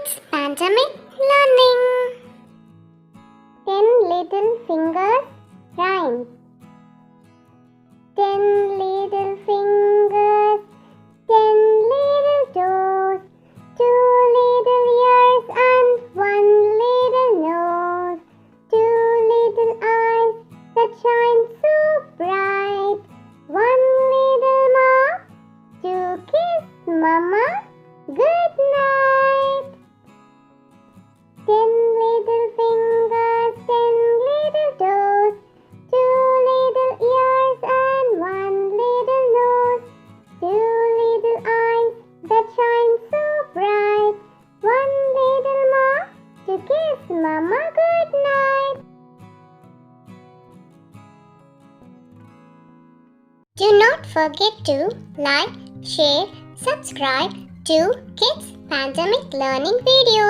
Kids Pandemic Learning. 10 little fingers rhyme. 10 little fingers, 10 little toes, 2 little ears and 1 little nose, 2 little eyes that shine so bright, 1 little mouth to kiss Mama good night. 10 little fingers, 10 little toes, 2 little ears and 1 little nose, 2 little eyes that shine so bright, 1 little mouth to kiss Mama good night. Do not forget to like, share, subscribe to Kids Pandemic Learning videos.